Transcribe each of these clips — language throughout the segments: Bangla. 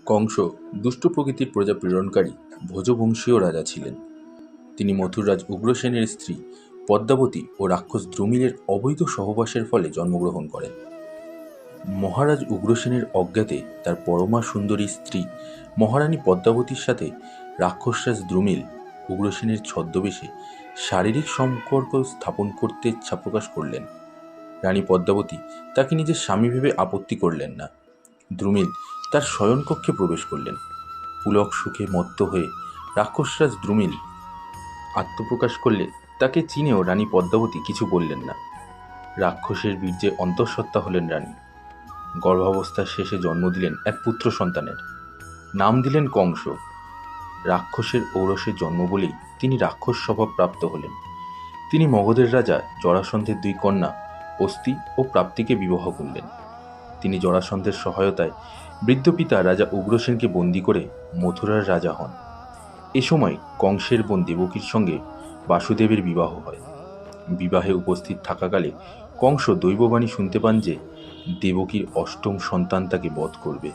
কংস দুষ্ট প্রকৃতির প্রজা প্রেরণকারী ভোজবংশীয় রাজা ছিলেন। তিনি মথুররাজ উগ্রসেনের স্ত্রী পদ্মাবতী ও রাক্ষস দ্রুমিলের অবৈধ সহবাসের ফলে জন্মগ্রহণ করেন। মহারাজ উগ্রসেনের অজ্ঞাতে তার পরমা সুন্দরী স্ত্রী মহারানী পদ্মাবতীর সাথে রাক্ষসরাজ দ্রুমিল উগ্রসেনের ছদ্মবেশে শারীরিক সম্পর্ক স্থাপন করতে ইচ্ছা প্রকাশ করলেন। রানী পদ্মাবতী তাকে নিজের স্বামী ভেবে আপত্তি করলেন না। দ্রুমিল তার শয়নকক্ষে প্রবেশ করলেন। পুলক সুখে মত্ত হয়ে রাক্ষসরাজ দ্রুমিল আত্মপ্রকাশ করলে তাকে চিনেও রানী পদ্মাবতী কিছু বললেন না। রাক্ষসের বীর্যে অন্তঃসত্ত্বা হলেন রানী। গর্ভাবস্থার শেষে জন্ম দিলেন এক পুত্র সন্তানের। নাম দিলেন কংস। রাক্ষসের ঔরসে জন্ম বলেই তিনি রাক্ষস স্বভাব প্রাপ্ত হলেন। তিনি মগধের রাজা জরাসন্ধের দুই কন্যা অস্তি ও প্রাপ্তিকে বিবাহ করলেন। তিনি জরাসন্ধের সহায়তায় বৃদ্ধ পিতা রাজা উগ্রসেনকে বন্দী করে মথুরার রাজা হন। এ সময় কংসের বোন দেবকীর সঙ্গে বাসুদেবের বিবাহ হয়। বিবাহে উপস্থিত থাকাকালে কংস দৈববাণী শুনতে পান যে দেবকীর অষ্টম সন্তান তাকে বধ করবে।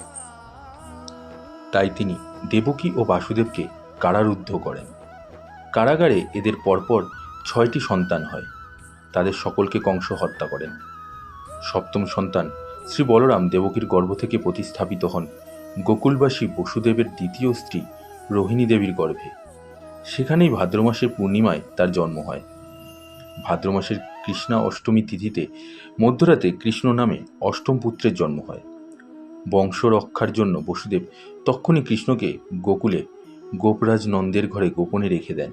তাই তিনি দেবকী ও বাসুদেবকে কারারুদ্ধ করেন। কারাগারে এদের পরপর 6টি সন্তান হয়। তাদের সকলকে কংস হত্যা করেন। সপ্তম সন্তান শ্রী বলরাম দেবকীর গর্ভ থেকে প্রতিস্থাপিত হন গোকুলবাসী বসুদেবের দ্বিতীয় স্ত্রী রোহিণী দেবীর গর্ভে। সেখানেই ভাদ্র মাসের পূর্ণিমায় তার জন্ম হয়। ভাদ্র মাসের কৃষ্ণা অষ্টমী তিথিতে মধ্যরাতে কৃষ্ণ নামে অষ্টম পুত্রের জন্ম হয়। বংশ রক্ষার জন্য বসুদেব তক্ষুনি কৃষ্ণকে গোকুলে গোপরাজ নন্দের ঘরে গোপনে রেখে দেন।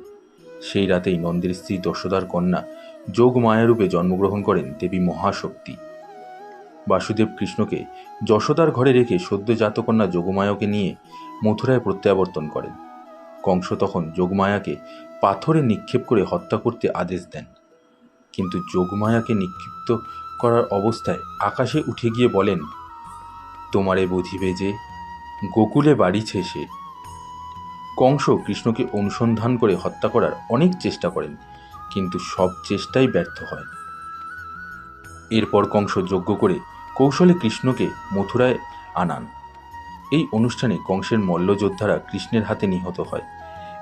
সেই রাতেই নন্দের স্ত্রী যশোদার কন্যা যোগমায়ারূপে জন্মগ্রহণ করেন দেবী মহাশক্তি। বাসুদেব কৃষ্ণকে যশোদার ঘরে রেখে সদ্যজাত কন্যা যোগমায়াকে নিয়ে মথুরায় প্রত্যাবর্তন করেন। কংস তখন যোগমায়াকে পাথরে নিক্ষেপ করে হত্যা করতে আদেশ দেন, কিন্তু যোগমায়াকে নিক্ষিপ্ত করার অবস্থায় আকাশে উঠে গিয়ে বলেন, তোমারে বধিবে যে, গোকুলে বাড়িছে সে। কংস কৃষ্ণকে অনুসন্ধান করে হত্যা করার অনেক চেষ্টা করেন, কিন্তু সব চেষ্টাই ব্যর্থ হয়। এরপর কংস যজ্ঞ করে কৌশলে কৃষ্ণকে মথুরায় আনান। এই অনুষ্ঠানে কংসের মল্লযোদ্ধারা কৃষ্ণের হাতে নিহত হয়।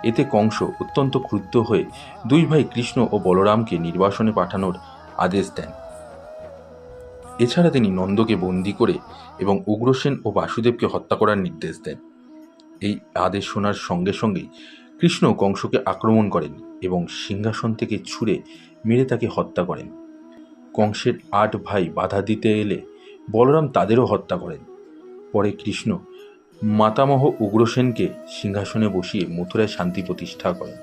এতে কংস অত্যন্ত ক্রুদ্ধ হয়ে দুই ভাই কৃষ্ণ ও বলরামকে নির্বাসনে পাঠানোর আদেশ দেন। এছাড়া তিনি নন্দকে বন্দী করে এবং উগ্রসেন ও বাসুদেবকে হত্যা করার নির্দেশ দেন। এই আদেশ শোনার সঙ্গে সঙ্গেই কৃষ্ণ কংসকে আক্রমণ করেন এবং সিংহাসন থেকে ছুঁড়ে মেরে তাকে হত্যা করেন। কংসের 8 ভাই বাধা দিতে এলে বলরাম তাদেরও হত্যা করেন। পরে কৃষ্ণ মাতামহ উগ্রসেনকে সিংহাসনে বসিয়ে মথুরায় শান্তি প্রতিষ্ঠা করেন।